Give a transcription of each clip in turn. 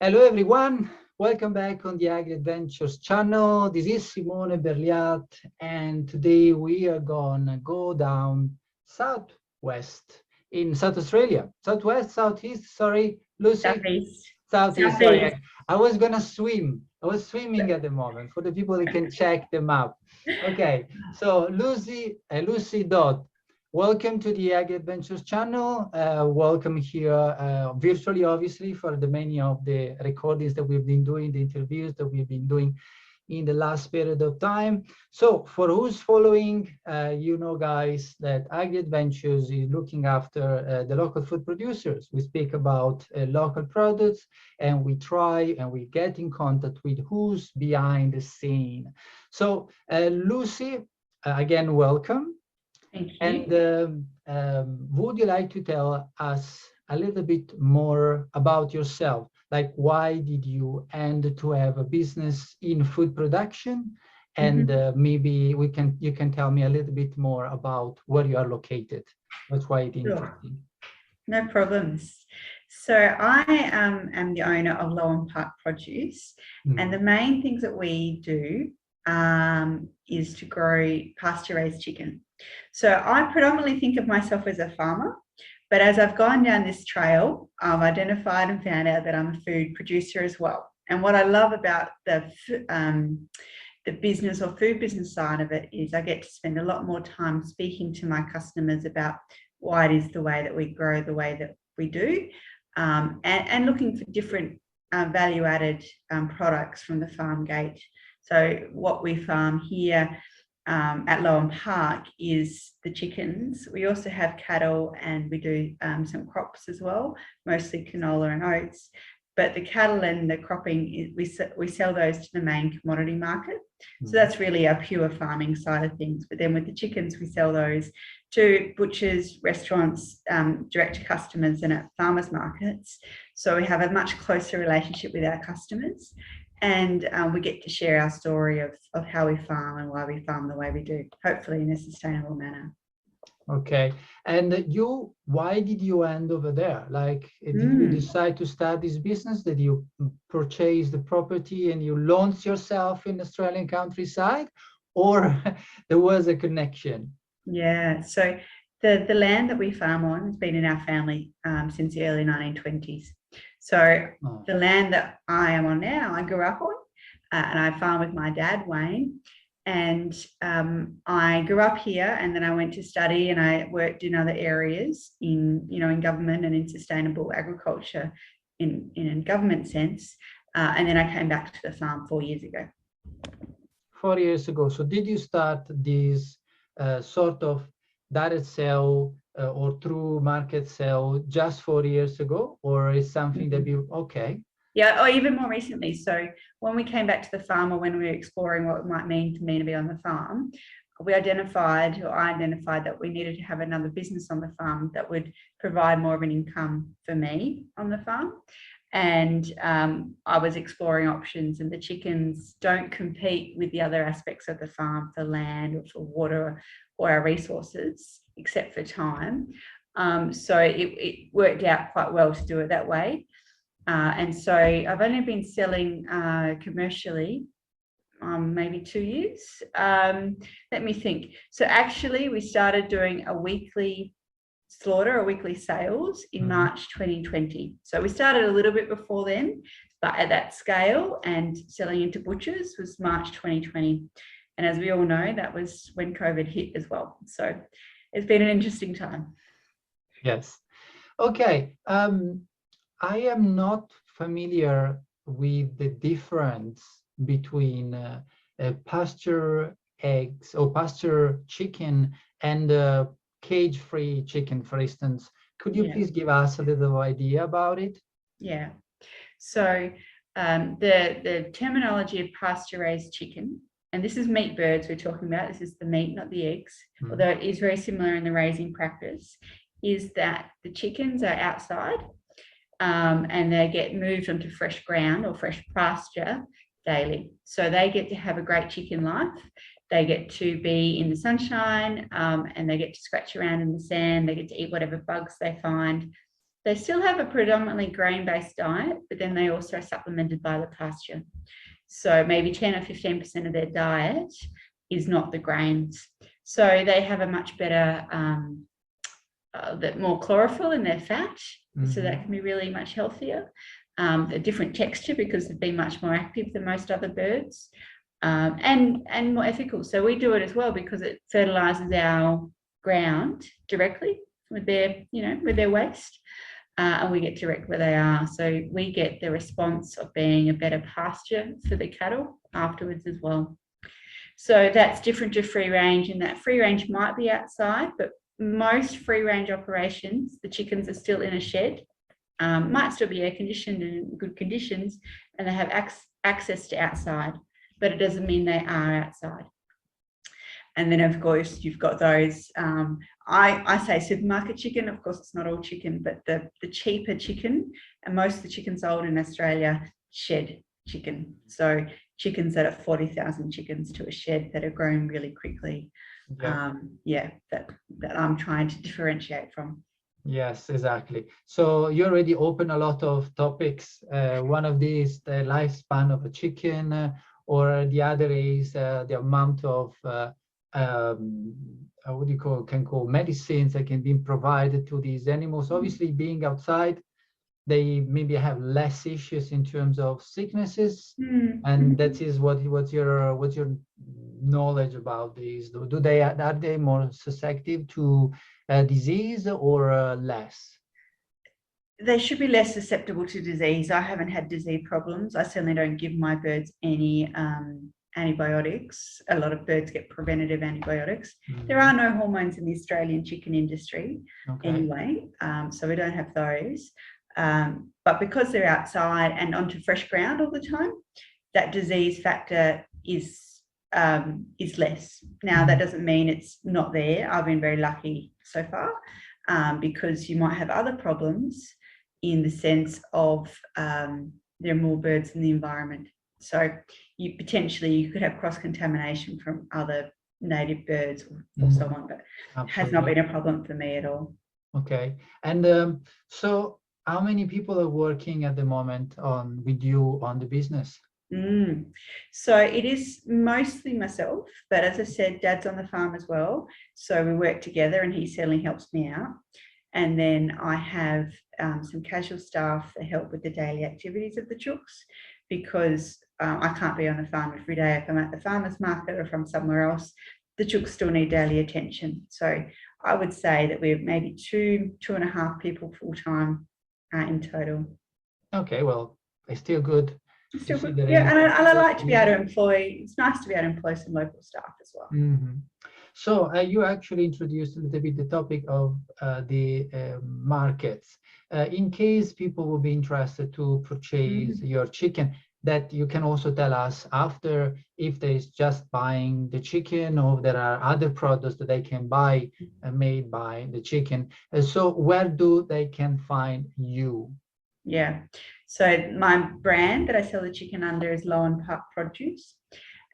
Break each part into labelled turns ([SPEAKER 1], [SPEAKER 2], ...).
[SPEAKER 1] Hello everyone, welcome back on the AgriAdventures channel. This is Simone Berliat, and today we are gonna go down southwest in South Australia. Southwest, southeast, sorry, Lucy?
[SPEAKER 2] Southeast.
[SPEAKER 1] Southeast, sorry. I was gonna swim. I was swimming at the moment for the people that can check the map. Okay, so Lucy Dodd, welcome to the AgriAdventures channel. Welcome here virtually, obviously, for the many of the recordings that we've been doing, the interviews that we've been doing in the last period of time. So for who's following, you know, guys, that AgriAdventures is looking after the local food producers. We speak about local products, and we try and we get in contact with who's behind the scene. So Lucy, again, welcome.
[SPEAKER 2] Thank you.
[SPEAKER 1] And would you like to tell us a little bit more about yourself? Like, why did you end to have a business in food production? And maybe you can tell me a little bit more about where you are located. That's why it's interesting.
[SPEAKER 2] No problems. So I am the owner of Lowan Park Produce, and the main things that we do is to grow pasture-raised chicken. So I predominantly think of myself as a farmer, but as I've gone down this trail, I've identified and found out that I'm a food producer as well. And what I love about the business or food business side of it is I get to spend a lot more time speaking to my customers about why it is the way that we grow the way that we do, and looking for different value-added products from the farm gate. So what we farm here at Lowan Park is the chickens. We also have cattle, and we do some crops as well, mostly canola and oats. But the cattle and the cropping, we sell those to the main commodity market. So that's really our pure farming side of things. But then with the chickens, we sell those to butchers, restaurants, direct to customers, and at farmers markets. So we have a much closer relationship with our customers. And we get to share our story of how we farm and why we farm the way we do, hopefully in a sustainable manner.
[SPEAKER 1] Okay. And why did you end over there? Like, did you decide to start this business? Did you purchase the property and you launched yourself in the Australian countryside, or there was a connection?
[SPEAKER 2] Yeah. So the land that we farm on has been in our family since the early 1920s. So the land that I am on now, I grew up on, and I farm with my dad, Wayne. And I grew up here, and then I went to study, and I worked in other areas in government and in sustainable agriculture in a government sense. And then I came back to the farm 4 years ago.
[SPEAKER 1] 4 years ago. So did you start this sort of direct sale or through market sale just 4 years ago, or is something that
[SPEAKER 2] Yeah, or even more recently. So when we came back to the farm, or when we were exploring what it might mean for me to be on the farm, I identified that we needed to have another business on the farm that would provide more of an income for me on the farm. And I was exploring options, and the chickens don't compete with the other aspects of the farm for land or for water or our resources, except for time. So it worked out quite well to do it that way. And so I've only been selling commercially maybe 2 years. Let me think. So actually we started doing a weekly slaughter or weekly sales in March 2020. So we started a little bit before then, but at that scale and selling into butchers was March 2020. And as we all know, that was when COVID hit as well. So it's been an interesting time.
[SPEAKER 1] Yes. Okay. I am not familiar with the difference between pasture eggs or pasture chicken and cage-free chicken, for instance. Could you please give us a little idea about it?
[SPEAKER 2] Yeah. So the terminology of pasture-raised chicken, and this is meat birds we're talking about, this is the meat, not the eggs, although it is very similar in the raising practice, is that the chickens are outside and they get moved onto fresh ground or fresh pasture daily. So they get to have a great chicken life. They get to be in the sunshine and they get to scratch around in the sand. They get to eat whatever bugs they find. They still have a predominantly grain-based diet, but then they also are supplemented by the pasture. So maybe 10 or 15% of their diet is not the grains. So they have a much better, more chlorophyll in their fat. So that can be really much healthier. A different texture because they've been much more active than most other birds, and more ethical. So we do it as well because it fertilizes our ground directly with their, with their waste. And we get direct where they are. So we get the response of being a better pasture for the cattle afterwards as well. So that's different to free range, and that free range might be outside, but most free range operations, the chickens are still in a shed, might still be air conditioned and in good conditions, and they have access to outside, but it doesn't mean they are outside. And then, of course, you've got those, I say supermarket chicken. Of course, it's not all chicken, but the cheaper chicken, and most of the chicken sold in Australia, shed chicken. So chickens that are 40,000 chickens to a shed that are grown really quickly. That I'm trying to differentiate from.
[SPEAKER 1] Yes, exactly. So you already opened a lot of topics. One of these, the lifespan of a chicken, or the other is the amount of what do you call medicines that can be provided to these animals. Obviously, being outside, they maybe have less issues in terms of sicknesses, and that is what's your knowledge about these? Are they more susceptible to disease or less?
[SPEAKER 2] They should be less susceptible to disease. I haven't had disease problems. I certainly don't give my birds any antibiotics. A lot of birds get preventative antibiotics. There are no hormones in the Australian chicken industry anyway, so we don't have those. But because they're outside and onto fresh ground all the time, that disease factor is less. Now, that doesn't mean it's not there. I've been very lucky so far, because you might have other problems in the sense of there are more birds in the environment. So you could have cross-contamination from other native birds or so on, but it has not been a problem for me at all.
[SPEAKER 1] Okay. And so how many people are working at the moment with you on the business?
[SPEAKER 2] So it is mostly myself, but as I said, Dad's on the farm as well. So we work together and he certainly helps me out. And then I have some casual staff that help with the daily activities of the chooks, because I can't be on the farm every day. If I'm at the farmer's market or if I'm somewhere else, the chooks still need daily attention. So I would say that we have maybe two and a half people full-time in total.
[SPEAKER 1] Okay, well, it's still good.
[SPEAKER 2] Still good. Yeah, and I like to be able to employ, it's nice to be able to employ some local staff as well.
[SPEAKER 1] So you actually introduced a little bit the topic of the markets. In case people will be interested to purchase your chicken, that you can also tell us after if there is just buying the chicken or there are other products that they can buy made by the chicken. So where do they can find you?
[SPEAKER 2] Yeah, so my brand that I sell the chicken under is Lowan Park Produce.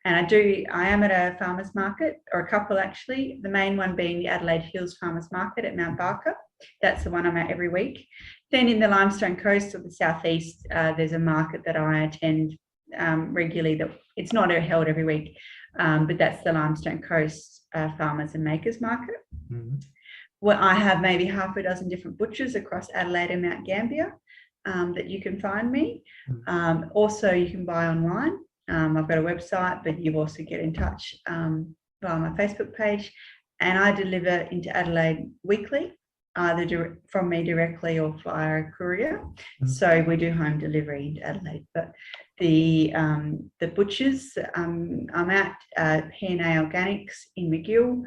[SPEAKER 2] And I am at a farmer's market, or a couple actually, the main one being the Adelaide Hills Farmers Market at Mount Barker. That's the one I'm at every week. Then in the Limestone Coast of the southeast, there's a market that I attend regularly. That it's not held every week, but that's the Limestone Coast Farmers and Makers Market. Well, I have maybe half a dozen different butchers across Adelaide and Mount Gambier that you can find me. Also, you can buy online. I've got a website, but you also get in touch via my Facebook page, and I deliver into Adelaide weekly, either from me directly or via a courier. So we do home delivery into Adelaide. But the butchers, I'm at P&A Organics in McGill,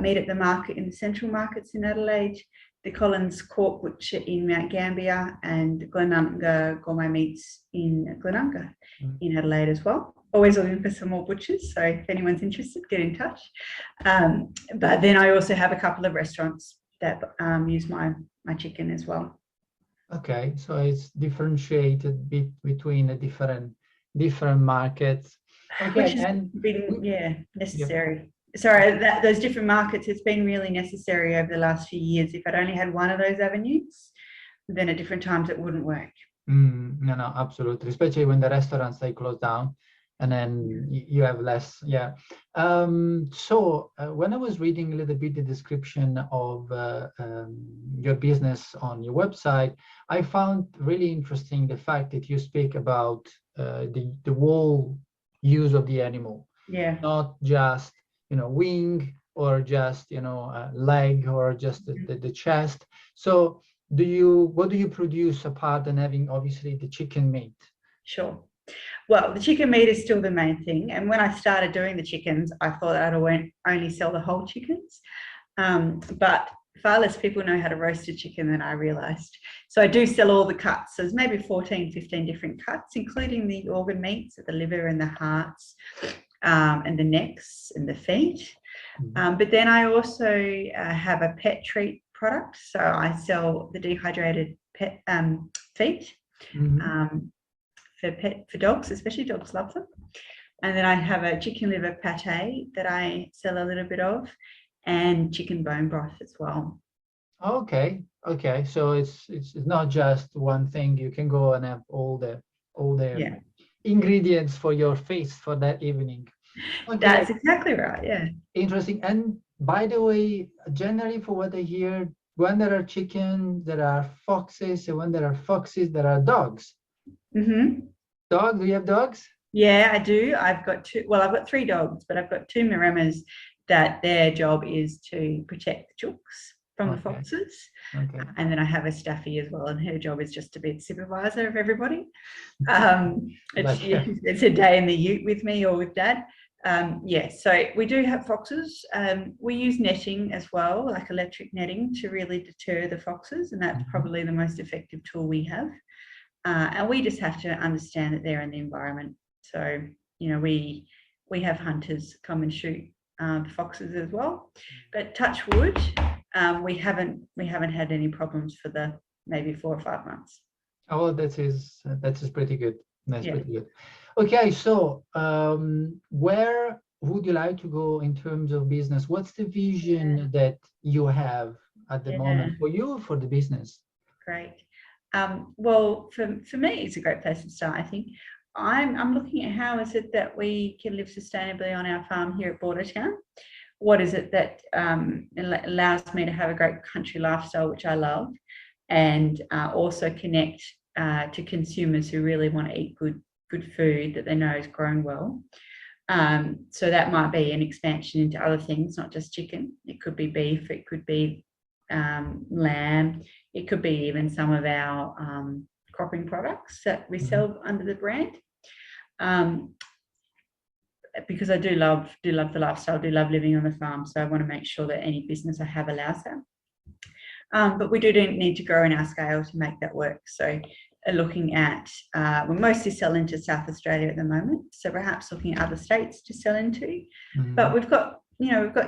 [SPEAKER 2] Meat at the Market in the Central Markets in Adelaide, the Collins Cork Butcher in Mount Gambier, and Glenunga Gourmet Meats in Glenunga in Adelaide as well. Always looking for some more butchers, so if anyone's interested, get in touch. But then I also have a couple of restaurants that use my chicken as well. Okay, so it's differentiated
[SPEAKER 1] between the different markets. Okay,
[SPEAKER 2] which has been necessary. Sorry, those different markets, it's been really necessary over the last few years. If I'd only had one of those avenues, then at different times it wouldn't work.
[SPEAKER 1] No, no, absolutely. Especially when the restaurants they close down, and then you have less. Yeah. So when I was reading a little bit the description of your business on your website, I found really interesting the fact that you speak about the whole use of the animal,
[SPEAKER 2] Yeah,
[SPEAKER 1] not just wing or just leg or just the chest. So what do you produce apart than having obviously the chicken meat?
[SPEAKER 2] sure. Well, the chicken meat is still the main thing. And when I started doing the chickens, I thought I'd only sell the whole chickens. But far less people know how to roast a chicken than I realized. So I do sell all the cuts. So there's maybe 14, 15 different cuts, including the organ meats, the liver and the hearts, and the necks and the feet. But then I also have a pet treat product. So I sell the dehydrated pet feet. For dogs, especially dogs love them. And then I have a chicken liver pate that I sell a little bit of, and chicken bone broth as well.
[SPEAKER 1] Okay. So it's not just one thing. You can go and have all the
[SPEAKER 2] Yeah,
[SPEAKER 1] ingredients for your feast for that evening. Okay.
[SPEAKER 2] that's exactly right. Yeah.
[SPEAKER 1] Interesting. And by the way, generally for what I hear, when there are chickens, there are foxes, and when there are foxes, there are dogs. Dogs? Do you have dogs?
[SPEAKER 2] Yeah, I do. I've got two. Well, I've got 3 dogs, but I've got 2 Maramas that their job is to protect the chooks from the foxes.
[SPEAKER 1] Okay.
[SPEAKER 2] And then I have a staffy as well, and her job is just to be the supervisor of everybody. It's a day in the ute with me or with Dad. So we do have foxes. We use netting as well, like electric netting, to really deter the foxes, and that's probably the most effective tool we have. And we just have to understand that they're in the environment. So, we have hunters come and shoot foxes as well. But touch wood, we haven't had any problems for the maybe 4 or 5 months.
[SPEAKER 1] Oh, that is pretty good. That's pretty good. Okay, so where would you like to go in terms of business? What's the vision that you have at the moment for you, for the business?
[SPEAKER 2] Great. Well, for me, it's a great place to start. I think I'm looking at how is it that we can live sustainably on our farm here at Bordertown. What is it that allows me to have a great country lifestyle, which I love, and also connect to consumers who really want to eat good food that they know is grown well. So that might be an expansion into other things, not just chicken. It could be beef, it could be lamb, it could be even some of our cropping products that we sell under the brand. Because I do love the lifestyle, do love living on the farm. So I want to make sure that any business I have allows that. But we do need to grow in our scale to make that work. So looking at, we mostly sell into South Australia at the moment. So perhaps looking at other states to sell into. But we've got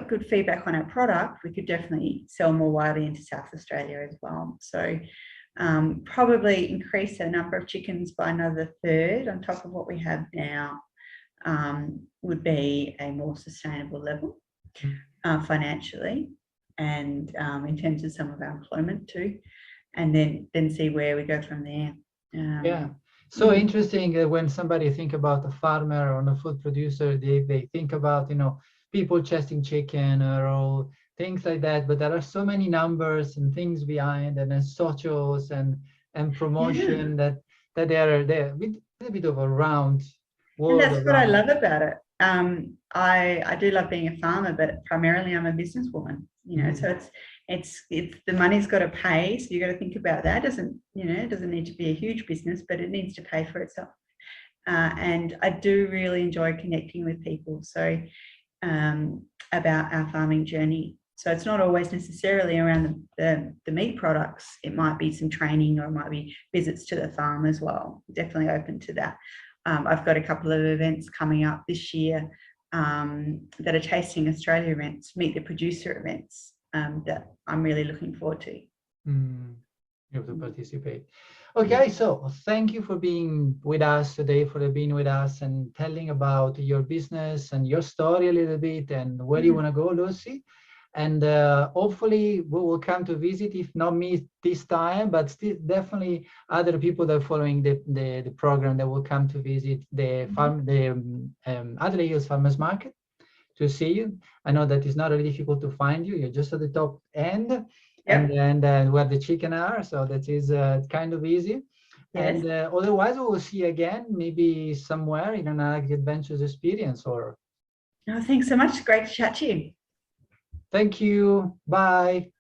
[SPEAKER 2] good feedback on our product. We could definitely sell more widely into South Australia as well. So probably increase the number of chickens by another 1/3 on top of what we have now. Would be a more sustainable level financially, and in terms of some of our employment too, and then see where we go from there.
[SPEAKER 1] So interesting that when somebody think about a farmer or a food producer, they think about people chasing chicken or all things like that, but there are so many numbers and things behind, and then socials and promotion that they are there with a bit of a round.
[SPEAKER 2] And that's what I love about it. I do love being a farmer, but primarily I'm a businesswoman. So it's the money's got to pay. So you got to think about that. It doesn't need to be a huge business, but it needs to pay for itself. And I do really enjoy connecting with people. So about our farming journey. So it's not always necessarily around the meat products. It might be some training, or it might be visits to the farm as well. Definitely open to that. I've got a couple of events coming up this year that are Tasting Australia events, Meet the Producer events, that I'm really looking forward to.
[SPEAKER 1] You have to participate. Okay, so thank you for being with us today, for being with us and telling about your business and your story a little bit and where you want to go, Lucy. And hopefully we will come to visit, if not me this time, but still definitely other people that are following the program that will come to visit the farm, the Adelaide Hills Farmers Market, to see you. I know that it's not really difficult to find you. You're just at the top end.
[SPEAKER 2] Yep.
[SPEAKER 1] And where the chicken are, so that is kind of easy.
[SPEAKER 2] Yes.
[SPEAKER 1] And otherwise, we will see you again, maybe somewhere in an AgriAdventures experience. Or
[SPEAKER 2] Oh, thanks so much. Great to chat to you.
[SPEAKER 1] thank you. Bye.